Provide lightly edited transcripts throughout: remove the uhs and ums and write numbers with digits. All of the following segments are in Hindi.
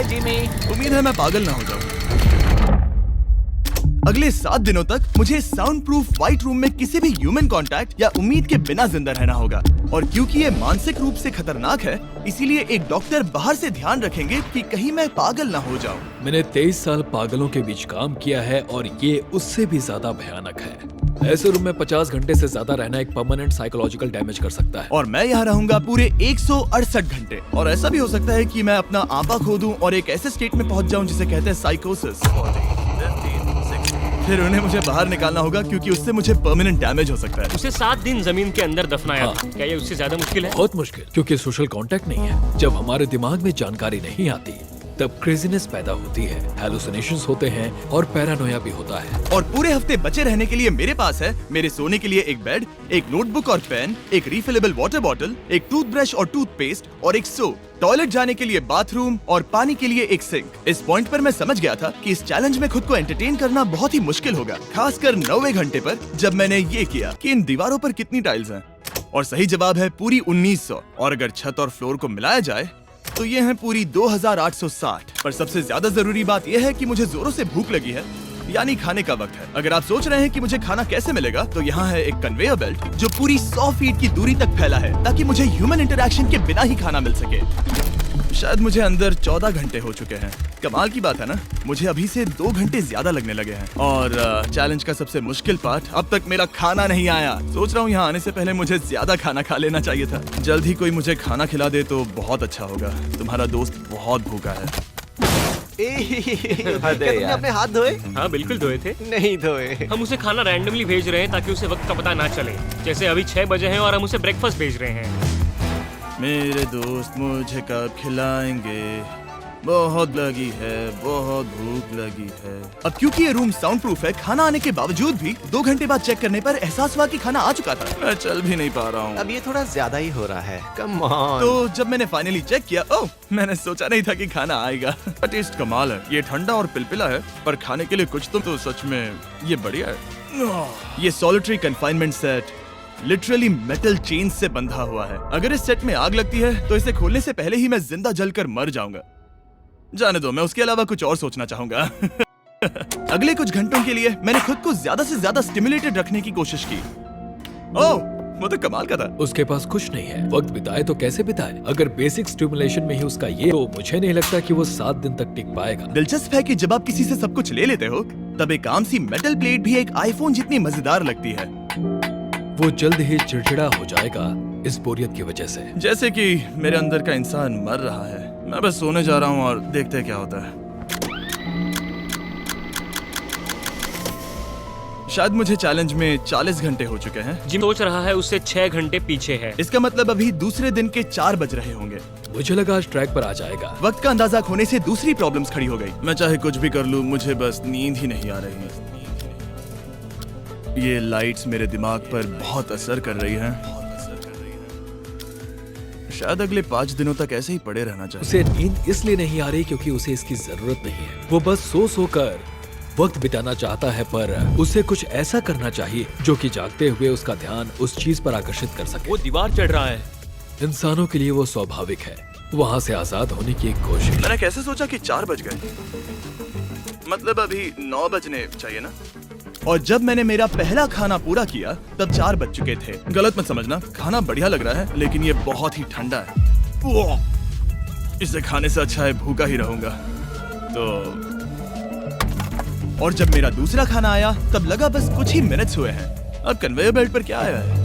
हाय जिमी। उम्मीद है मैं पागल ना हो जाऊं। अगले 7 दिनों तक मुझे साउंड प्रूफ व्हाइट रूम में किसी भी ह्यूमन कांटेक्ट या उम्मीद के बिना जिंदा रहना होगा। और क्योंकि ये मानसिक रूप से खतरनाक है, इसीलिए एक डॉक्टर बाहर से ध्यान रखेंगे कि कहीं मैं पागल ना हो जाऊं। मैंने 23 साल पागलों के बीच काम किया है और ये उससे भी ज्यादा भयानक है। ऐसे रूम में 50 घंटे से ज्यादा रहना एक परमानेंट साइकोलॉजिकल डैमेज कर सकता है। और मैं यहाँ रहूंगा पूरे 168 घंटे। और ऐसा भी हो सकता है कि मैं अपना आपा खो दूं और एक ऐसे स्टेट में पहुंच जाऊं जिसे कहते हैं साइकोसिस। फिर उन्हें मुझे बाहर निकालना होगा क्योंकि उससे मुझे परमानेंट डैमेज हो सकता है। उसे 7 दिन जमीन के अंदर दफनाया था। क्या ये उससे ज्यादा मुश्किल है? बहुत मुश्किल, क्योंकि सोशल कांटेक्ट नहीं है। जब हमारे दिमाग में जानकारी नहीं आती तब क्रेजीनेस पैदा होती है, हैलुसिनेशंस होते हैं और पैरानोया भी होता है। और पूरे हफ्ते बचे रहने के लिए मेरे पास है मेरे सोने के लिए एक बेड, एक नोटबुक और पेन, एक रिफिलेबल वाटर बॉटल, एक टूथब्रश और टूथपेस्ट और एक सोप, टॉयलेट जाने के लिए बाथरूम और पानी के लिए एक सिंक। इस पॉइंट पर मैं समझ गया था कि इस चैलेंज में खुद को एंटरटेन करना बहुत ही मुश्किल होगा, खासकर 90वें घंटे पर जब मैंने ये किया कि इन दीवारों पर कितनी टाइल्स हैं। और सही जवाब है पूरी 1900। और अगर छत और फ्लोर को मिलाया जाए तो ये है पूरी 2860। पर सबसे ज्यादा जरूरी बात यह है कि मुझे जोरों से भूख लगी है, यानी खाने का वक्त है। अगर आप सोच रहे हैं कि मुझे खाना कैसे मिलेगा, तो यहाँ है एक कन्वेयर बेल्ट जो पूरी 100 फीट की दूरी तक फैला है ताकि मुझे ह्यूमन इंटरैक्शन के बिना ही खाना मिल सके। शायद मुझे अंदर 14 घंटे हो चुके हैं। कमाल की बात है ना, मुझे अभी से 2 घंटे ज्यादा लगने लगे हैं। और चैलेंज का सबसे मुश्किल पार्ट, अब तक मेरा खाना नहीं आया। सोच रहा हूँ यहाँ आने से पहले मुझे ज्यादा खाना खा लेना चाहिए था। जल्द ही कोई मुझे खाना खिला दे तो बहुत अच्छा होगा। तुम्हारा दोस्त बहुत भूखा है। क्या तुमने अपने हाथ धोए? हाँ बिल्कुल धोए थे। नहीं धोए। हम उसे खाना रैंडमली भेज रहे हैं ताकि उसे वक्त का पता ना चले। जैसे अभी 6 बजे हैं और हम उसे ब्रेकफास्ट भेज रहे हैं। मेरे दोस्त मुझे कब खिलाएंगे? बहुत लगी है, बहुत भूख लगी है। अब क्योंकि ये रूम साउंड प्रूफ है, खाना आने के बावजूद भी 2 घंटे बाद चेक करने पर एहसास हुआ कि खाना आ चुका था। मैं चल भी नहीं पा रहा हूँ। अब ये थोड़ा ज्यादा ही हो रहा है। Come on. तो जब मैंने फाइनली चेक किया, ओह, मैंने सोचा नहीं था कि खाना आएगा। टेस्ट कमाल है। ये ठंडा और पिलपिला है, पर खाने के लिए कुछ तो सच में ये बढ़िया है। ये solitary confinement set literally metal chain से बंधा हुआ है। अगर इस सेट में आग लगती है तो इसे खोलने से पहले ही मैं जिंदा जलकर मर जाऊंगा। जाने दो, मैं उसके अलावा कुछ और सोचना चाहूंगा। अगले कुछ घंटों के लिए मैंने खुद को ज्यादा से ज्यादा स्टिमुलेटेड रखने की कोशिश की। ओह, वो तो कमाल का था। उसके पास कुछ नहीं है, वक्त बिताए तो कैसे बिताए? अगर बेसिक स्टिमुलेशन में ही उसका ये, तो मुझे नहीं लगता कि वो 7 दिन तक टिक पाएगा। दिलचस्प है कि जब आप किसी से सब कुछ ले लेते हो, तब एक आम सी मेटल प्लेट भी एक आईफोन जितनी मजेदार लगती है। वो जल्द ही चिड़चिड़ा हो जाएगा इस बोरियत की वजह से। जैसे कि मेरे अंदर का इंसान मर रहा है। मैं बस सोने जा रहा हूँ और देखते हैं क्या होता है। शायद मुझे चैलेंज में 40 घंटे हो चुके हैं। जिम सोच रहा है उससे 6 घंटे पीछे है। इसका मतलब अभी दूसरे दिन के 4 बज रहे होंगे। मुझे लगा आज ट्रैक पर आ जाएगा। वक्त का अंदाजा खोने से दूसरी प्रॉब्लम्स खड़ी हो गई। मैं चाहे कुछ भी कर लूं, मुझे बस नींद ही नहीं आ रही है। ये लाइट्स मेरे दिमाग पर बहुत असर कर रही हैं। शायद अगले 5 दिनों तक ऐसे ही पड़े रहना चाहिए। उसे नींद इसलिए नहीं आ रही क्योंकि उसे इसकी जरूरत नहीं है। वो बस सो कर वक्त बिताना चाहता है, पर उसे कुछ ऐसा करना चाहिए जो कि जागते हुए उसका ध्यान उस चीज पर आकर्षित कर सके। वो दीवार चढ़ रहा है। इंसानों के लिए वो स्वाभाविक है, वहाँ से आजाद होने की एक कोशिश। मैंने कैसे सोचा कि 4 बज गए? मतलब अभी 9 बजने चाहिए ना। और जब मैंने मेरा पहला खाना पूरा किया तब 4 बज चुके थे। गलत मत समझना, खाना बढ़िया लग रहा है, लेकिन ये बहुत ही ठंडा है। इसे खाने से अच्छा है भूखा ही रहूंगा। तो और जब मेरा दूसरा खाना आया तब लगा बस कुछ ही मिनट्स हुए हैं। अब कन्वेयर बेल्ट पर क्या आया है?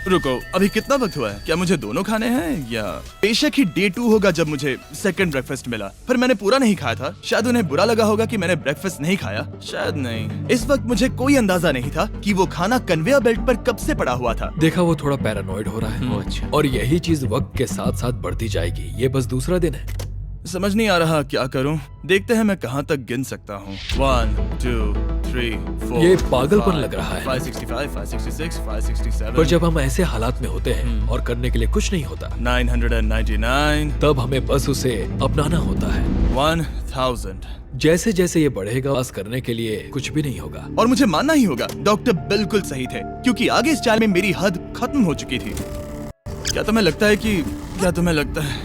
रुको, अभी कितना वक्त हुआ है? क्या मुझे दोनों खाने हैं? या बेशक ही डे 2 होगा जब मुझे सेकंड ब्रेकफास्ट मिला, पर मैंने पूरा नहीं खाया था। शायद उन्हें बुरा लगा होगा कि मैंने ब्रेकफास्ट नहीं खाया, शायद नहीं। इस वक्त मुझे कोई अंदाजा नहीं था कि वो खाना कन्वेयर बेल्ट पर कब से पड़ा हुआ था। देखा, वो थोड़ा पैरानॉइड हो रहा है। अच्छा। और यही चीज वक्त के साथ साथ बढ़ती जाएगी। ये बस दूसरा दिन है। समझ नहीं आ रहा क्या करूं। देखते हैं मैं कहां तक गिन सकता हूं। 1 2 3 4। ये पागलपन लग रहा है। 565 566 567। पर जब हम ऐसे हालात में होते हैं और करने के लिए कुछ नहीं होता, 999। तब हमें बस उसे अपनाना होता है। 1000। जैसे जैसे ये बढ़ेगा, पास करने के लिए कुछ भी नहीं होगा। और मुझे मानना ही होगा, डॉक्टर बिल्कुल सही थे, क्योंकि आगे इस चाल में मेरी हद खत्म हो चुकी थी। क्या तुम्हें लगता है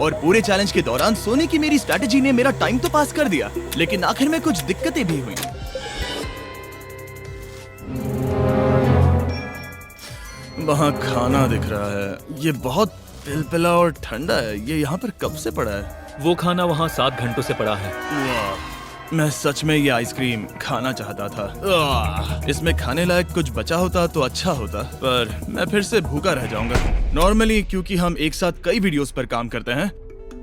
और पूरे चैलेंज के दौरान सोने की मेरी स्ट्रैटेजी ने मेरा टाइम तो पास कर दिया, लेकिन आखिर में कुछ दिक्कतें भी हुई। वहाँ खाना दिख रहा है, ये बहुत पिलपिला और ठंडा है। ये यहाँ पर कब से पड़ा है? वो खाना वहाँ 7 घंटों से पड़ा है। वाह, मैं सच में ये आइसक्रीम खाना चाहता था। इसमें खाने लायक कुछ बचा होता तो अच्छा होता, पर मैं फिर से भूखा रह जाऊंगा। नॉर्मली क्योंकि हम एक साथ कई वीडियोस पर काम करते हैं,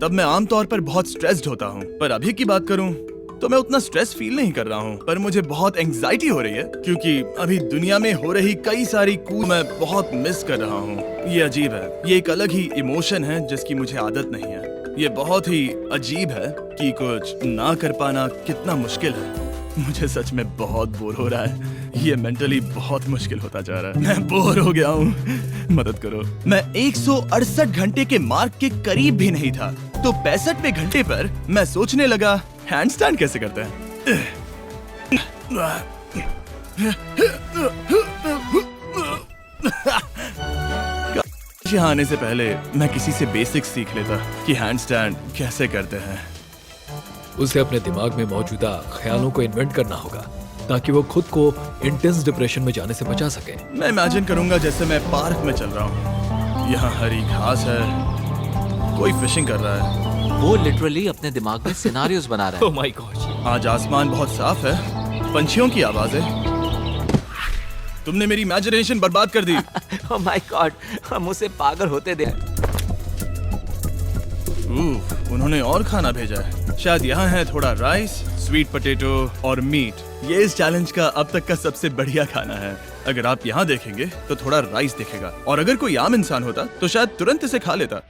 तब मैं आमतौर पर बहुत स्ट्रेस्ड होता हूँ। पर अभी की बात करूँ तो मैं उतना स्ट्रेस फील नहीं कर रहा हूँ, पर मुझे बहुत एंजाइटी हो रही है क्योंकि अभी दुनिया में हो रही कई सारी कूद मैं बहुत मिस कर रहा हूँ। ये अजीब है, ये एक अलग ही इमोशन है जिसकी मुझे आदत नहीं है। ये बहुत ही अजीब है कि कुछ ना कर पाना कितना मुश्किल है। मुझे सच में बहुत बोर हो रहा है। ये मेंटली बहुत मुश्किल होता जा रहा है। मैं बोर हो गया हूँ, मदद करो। मैं 168 घंटे के मार्क के करीब भी नहीं था, तो 65वें घंटे पर मैं सोचने लगा हैंडस्टैंड कैसे करते हैं। यहाँ आने से पहले मैं किसी से बेसिक्स सीख लेता कि हैंडस्टैंड कैसे करते हैं। उसे अपने दिमाग में मौजूदा ख्यालों को इन्वेंट करना होगा ताकि वो खुद को इंटेंस डिप्रेशन में जाने से बचा सके। मैं इमेजिन करूंगा जैसे मैं पार्क में चल रहा हूँ, यहाँ हरी घास है, कोई फिशिंग कर रहा है। वो लिटरली अपने दिमाग में सिनारियोस बना रहा है। Oh my God. आज आसमान बहुत साफ है, पंछियों की आवाजें। तुमने मेरी इमेजिनेशन बर्बाद कर दी। ओह माय गॉड, हम उसे पागल होते दे। उन्होंने और खाना भेजा है। शायद यहाँ है थोड़ा राइस, स्वीट पोटैटो और मीट। ये इस चैलेंज का अब तक का सबसे बढ़िया खाना है। अगर आप यहाँ देखेंगे तो थोड़ा राइस दिखेगा, और अगर कोई आम इंसान होता तो शायद तुरंत इसे खा लेता,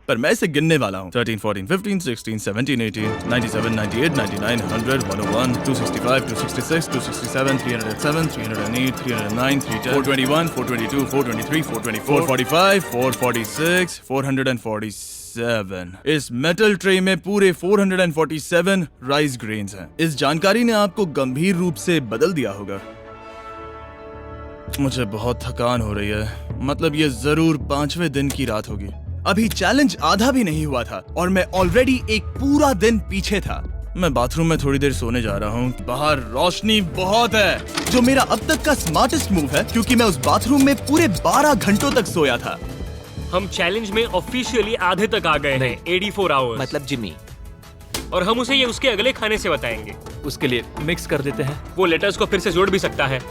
पर मैं इसे गिनने वाला हूँ। 13, 14, 15, 16, 17, 18, 97, 98, 99, 100, 101, 265, 266, 267, 307, 308, 309, 310, 421, 422, 423, 424, 445, 446, 447। इस मेटल ट्रे में पूरे 447 राइस ग्रेन्स हैं। इस जानकारी ने आपको गंभीर रूप से बदल दिया होगा। मुझे बहुत थकान हो रही है, मतलब ये जरूर 5वें दिन की रात होगी। अभी चैलेंज आधा भी नहीं हुआ था और मैं ऑलरेडी एक पूरा दिन पीछे था। मैं बाथरूम में थोड़ी देर सोने जा रहा हूँ। बाहर रोशनी बहुत है, जो मेरा अब तक का स्मार्टेस्ट मूव है क्योंकि मैं उस बाथरूम में पूरे 12 घंटों तक सोया था। हम चैलेंज में ऑफिशियली आधे तक आ गए हैं, 84 आवर्स। मतलब जिमी। और हम उसे ये उसके अगले खाने से बताएंगे। उसके लिए मिक्स कर देते हैं। वो लेटर्स को फिर से जोड़ भी सकता है।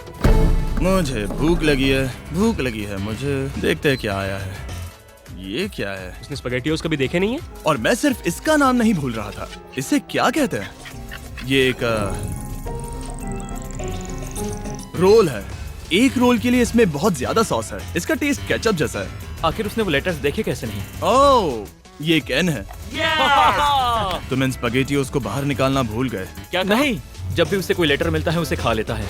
मुझे भूख लगी है मुझे। देखते हैं क्या आया है। ये क्या है? उसने स्पैगेटियोस कभी देखे नहीं है? और मैं सिर्फ इसका नाम नहीं भूल रहा था। इसे क्या कहते हैं? ये एक रोल है। एक रोल के लिए इसमें बहुत ज्यादा सॉस है। इसका टेस्ट केचप जैसा है। आखिर उसने वो लेटर्स देखे कैसे नहीं? ओह, ये कैन है। तुम इन स्पैगेटियोस को बाहर निकालना भूल गए। क्या नहीं, जब भी उसे कोई लेटर मिलता है उसे खा लेता है।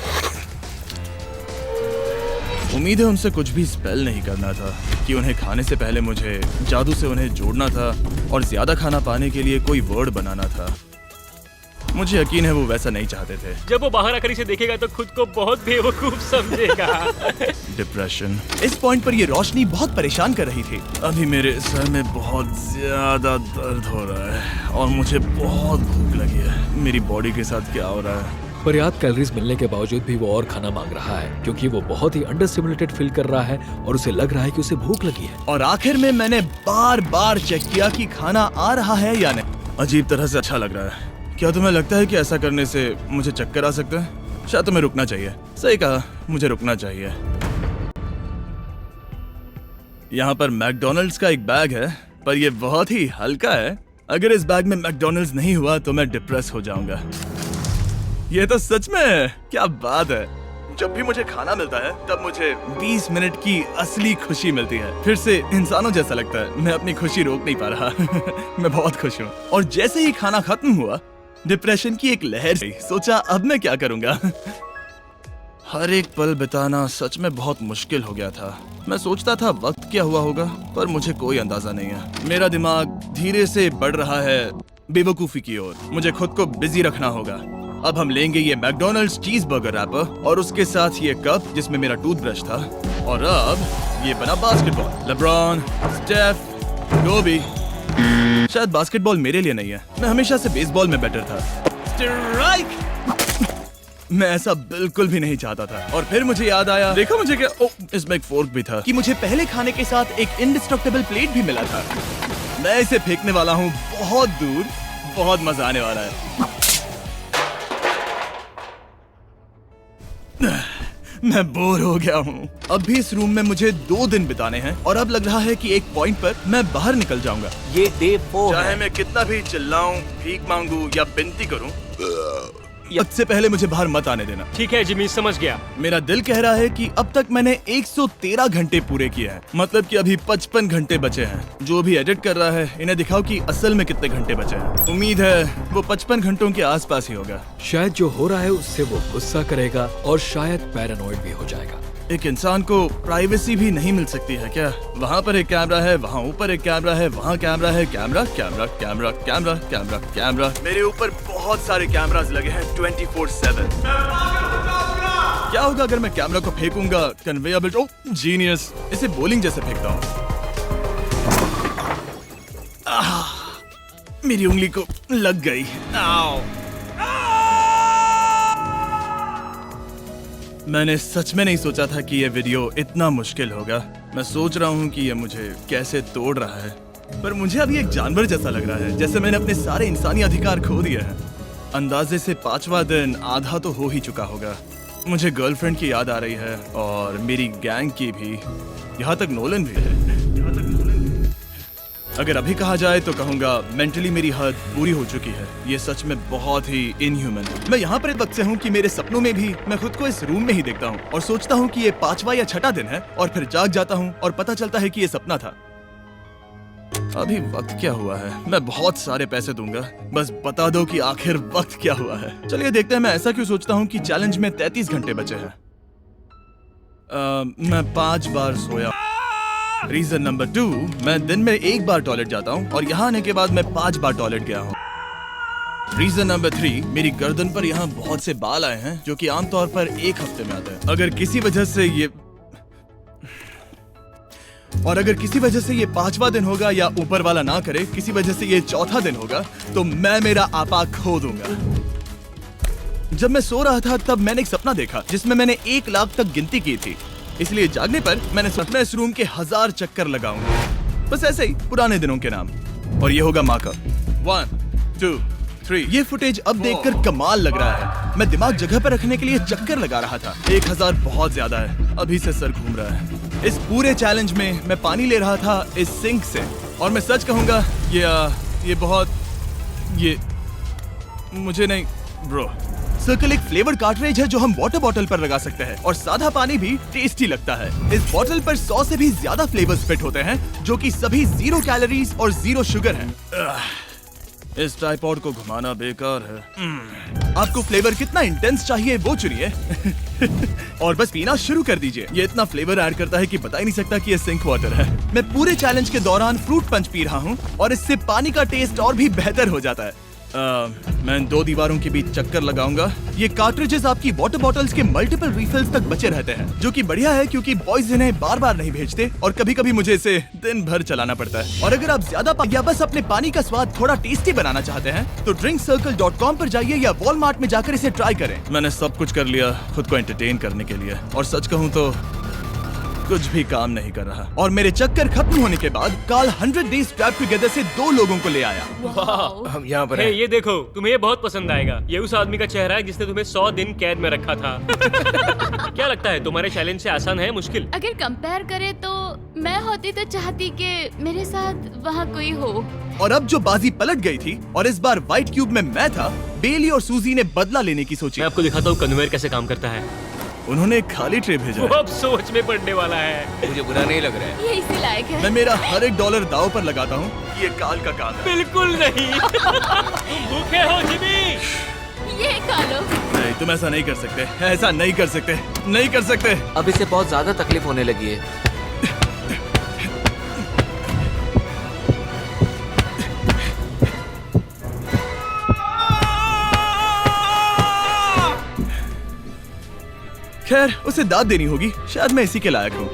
उम्मीद है उनसे कुछ भी स्पेल नहीं करना था कि उन्हें खाने से पहले मुझे जादू से उन्हें जोड़ना था और ज्यादा खाना पाने के लिए कोई वर्ड बनाना था। मुझे यकीन है वो वैसा नहीं चाहते थे। जब वो बाहर आकर इसे देखेगा तो खुद को बहुत बेवकूफ समझेगा। डिप्रेशन। इस पॉइंट पर ये रोशनी बहुत परेशान कर रही थी। अभी मेरे सर में बहुत ज्यादा दर्द हो रहा है और मुझे बहुत भूख लगी है। मेरी बॉडी के साथ क्या हो रहा है? पर्याप्त कैलोरीज मिलने के बावजूद भी वो और खाना मांग रहा है क्योंकि वो बहुत ही अंडर स्टिमुलेटेड फील कर रहा है और उसे लग रहा है कि उसे भूख लगी है। और आखिर में मैंने बार बार चेक किया कि खाना आ रहा है या नहीं। अजीब तरह से अच्छा लग रहा है। क्या तुम्हें लगता है कि ऐसा करने से मुझे चक्कर आ सकता है? शायद तुम्हें रुकना चाहिए। सही कहा, मुझे रुकना चाहिए। यहाँ पर मैकडॉनल्ड्स का एक बैग है, पर यह बहुत ही हल्का है। अगर इस बैग में मैकडॉनल्ड्स नहीं हुआ तो मैं डिप्रेस हो जाऊंगा। ये तो सच में है। क्या बात है। जब भी मुझे खाना मिलता है तब मुझे 20 मिनट की असली खुशी मिलती है। फिर से इंसानों जैसा लगता है। मैं अपनी खुशी रोक नहीं पा रहा। मैं बहुत खुश हूँ। और जैसे ही खाना खत्म हुआ, डिप्रेशन की एक लहर आई। सोचा अब मैं क्या करूंगा। हर एक पल बिताना सच में बहुत मुश्किल हो गया था। मैं सोचता था वक्त क्या हुआ होगा, पर मुझे कोई अंदाजा नहीं है। मेरा दिमाग धीरे से बढ़ रहा है बेवकूफी की ओर। मुझे खुद को बिजी रखना होगा। अब हम लेंगे ये मैकडॉनल्ड्स चीज बर्गर रैपर और उसके साथ ये कप जिसमें मेरा टूथब्रश था। और अब ये बना बास्केटबॉल। लेब्रॉन, स्टेफ, कोबी, शायद बास्केटबॉल मेरे लिए नहीं है, मैं हमेशा से बेसबॉल में बेटर था। स्ट्राइक! मैं ऐसा बिल्कुल भी नहीं चाहता था। और फिर मुझे याद आया, देखो मुझे क्या, ओ, इसमें एक फोर्क भी था, कि मुझे पहले खाने के साथ एक इंडिस्ट्रक्टेबल प्लेट भी मिला था। मैं इसे फेंकने वाला हूँ बहुत दूर, बहुत मजा आने वाला है। मैं बोर हो गया हूँ। अब भी इस रूम में मुझे 2 दिन बिताने हैं और अब लग रहा है कि एक पॉइंट पर मैं बाहर निकल जाऊंगा। ये डे 4 चाहे है। मैं कितना भी चिल्लाऊं, भीख मांगू या विनती करूं, इससे पहले मुझे बाहर मत आने देना। ठीक है जिमी, समझ गया। मेरा दिल कह रहा है कि अब तक मैंने 113 घंटे पूरे किए हैं, मतलब कि अभी 55 घंटे बचे हैं। जो भी एडिट कर रहा है, इन्हें दिखाओ कि असल में कितने घंटे बचे हैं। उम्मीद है वो 55 घंटों के आसपास ही होगा। शायद जो हो रहा है उससे वो गुस्सा करेगा और शायद पैरानॉइड भी हो जाएगा। एक इंसान को प्राइवेसी भी नहीं मिल सकती है क्या? वहाँ पर एक कैमरा है, वहाँ ऊपर एक कैमरा है, वहाँ कैमरा है, camera camera camera camera camera camera. मेरे ऊपर बहुत सारे कैमरास लगे हैं 24/7। क्या होगा अगर मैं कैमरा को फेंकूंगा? कन्वेयर बेल्ट, ओह जीनियस, इसे बॉलिंग जैसे फेंकता हूँ। मेरी उंगली को लग गई। आओ। मैंने सच में नहीं सोचा था कि ये वीडियो इतना मुश्किल होगा। मैं सोच रहा हूँ कि ये मुझे कैसे तोड़ रहा है, पर मुझे अभी एक जानवर जैसा लग रहा है, जैसे मैंने अपने सारे इंसानी अधिकार खो दिए हैं। अंदाजे से 5वां दिन आधा तो हो ही चुका होगा। मुझे गर्लफ्रेंड की याद आ रही है और मेरी गैंग की भी, यहाँ तक नोलन भी है। अगर अभी कहा जाए तो कहूंगा मेंटली मेरी हद पूरी हो चुकी है। ये सच में बहुत ही इनह्यूमन है। मैं यहाँ पर इस वक्त से हूँ कि मेरे सपनों में भी मैं खुद को इस रूम में ही देखता हूँ और सोचता हूँ कि ये 5वां या 6वां दिन है और फिर जाग जाता हूँ और पता चलता है कि ये सपना था। अभी वक्त क्या हुआ है? मैं बहुत सारे पैसे दूंगा, बस बता दो कि आखिर वक्त क्या हुआ है। चलिए देखते हैं मैं ऐसा क्यों सोचता हूँ कि चैलेंज में 33 घंटे बचे हैं। मैं 5 बार सोया। रीजन नंबर 2, मैं दिन में 1 बार टॉयलेट जाता हूँ और यहाँ आने के बाद मैं 5 बार टॉयलेट गया हूँ। रीजन नंबर 3, मेरी गर्दन पर यहाँ बहुत से बाल आए हैं जो कि आमतौर पर 1 हफ्ते में आते हैं। अगर किसी वजह से ये 5वां दिन होगा या ऊपर वाला ना करे, किसी वजह से ये 4था दिन होगा, तो मैं मेरा आपा खो दूंगा। जब मैं सो रहा था तब मैंने एक सपना देखा जिसमें मैंने 1 लाख तक गिनती की थी। इसलिए जागने पर मैंने सोचा इस रूम के 1000 चक्कर लगाऊंगा, बस ऐसे ही पुराने दिनों के नाम। और ये होगा माँ का। 1 2 3। ये फुटेज अब देखकर कमाल लग रहा है। मैं दिमाग जगह पर रखने के लिए चक्कर लगा रहा था। 1000 बहुत ज्यादा है, अभी से सर घूम रहा है। इस पूरे चैलेंज में मैं पानी ले रहा था इस सिंक से, और मैं सच कहूंगा ये मुझे नहीं ब्रो। सर्कल एक फ्लेवर कार्ट्रिज है जो हम वाटर बॉटल पर लगा सकते हैं और सादा पानी भी टेस्टी लगता है। इस बॉटल पर 100 से भी ज्यादा फ्लेवर्स फिट होते हैं जो कि सभी 0 कैलोरीज और 0 शुगर हैं। इस ट्राइपॉड को घुमाना बेकार है। आपको फ्लेवर कितना इंटेंस चाहिए वो चुनिए और बस पीना शुरू कर दीजिए। ये इतना फ्लेवर ऐड करता है कि बता ही नहीं सकता कि ये सिंक वाटर है। मैं पूरे चैलेंज के दौरान फ्रूट पंच पी रहा हूँ और इससे पानी का टेस्ट और भी बेहतर हो जाता है। मैं 2 दीवारों के बीच चक्कर लगाऊंगा। ये कार्ट्रिजेस आपकी वाटर बॉटल्स के मल्टीपल रिफिल्स तक बचे रहते हैं, जो कि बढ़िया है क्योंकि बॉयज इन्हें बार बार नहीं भेजते और कभी कभी मुझे इसे दिन भर चलाना पड़ता है। और अगर आप ज्यादा या बस अपने पानी का स्वाद थोड़ा टेस्टी बनाना चाहते हैं तो drinkcircle.com पर जाइए या वॉलमार्ट में जाकर इसे ट्राई करें। मैंने सब कुछ कर लिया खुद को एंटरटेन करने के लिए, और सच कहूँ तो कुछ भी काम नहीं कर रहा। और मेरे चक्कर खत्म होने के बाद कार्ल 100 डेज ट्रैप टुगेदर से 2 लोगों को ले आया। हम यहाँ पर हे, हैं। ये देखो, तुम्हें ये बहुत पसंद आएगा। ये उस आदमी का चेहरा है जिसने तुम्हें 100 दिन कैद में रखा था। क्या लगता है तुम्हारे चैलेंज से आसान है मुश्किल? अगर कंपेयर करे तो मैं होती तो चाहती कि मेरे साथ वहाँ कोई हो। और अब जो बाजी पलट गई थी और इस बार व्हाइट क्यूब में मैं था, बेली और सूजी ने बदला लेने की सोची। मैं आपको दिखाता हूँ कन्वेयर कैसे काम करता है। उन्होंने एक खाली ट्रे भेजा वो है। अब सोच में पड़ने वाला है। मुझे बुरा नहीं लग रहा है। ये इसी लायक है। मैं मेरा हर एक डॉलर दाव पर लगाता हूँ कि ये काल का काम है। बिल्कुल नहीं। तुम भूखे हो जिमी। ये खा लो। नहीं, तुम ऐसा नहीं कर सकते, ऐसा नहीं कर सकते, नहीं कर सकते। अब इसे बहुत ज्यादा तकलीफ होने लगी है। खैर, उसे दाद देनी होगी, शायद मैं इसी के लायक हूँ।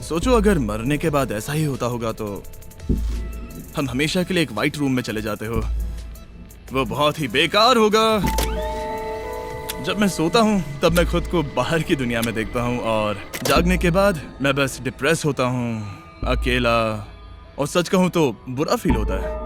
सोचो अगर मरने के बाद ऐसा ही होता होगा तो हम हमेशा के लिए एक वाइट रूम में चले जाते हो। वो बहुत ही बेकार होगा। जब मैं सोता हूँ तब मैं खुद को बाहर की दुनिया में देखता हूँ और जागने के बाद मैं बस डिप्रेस होता हूँ, अकेला, और सच कहूँ तो बुरा फील होता है।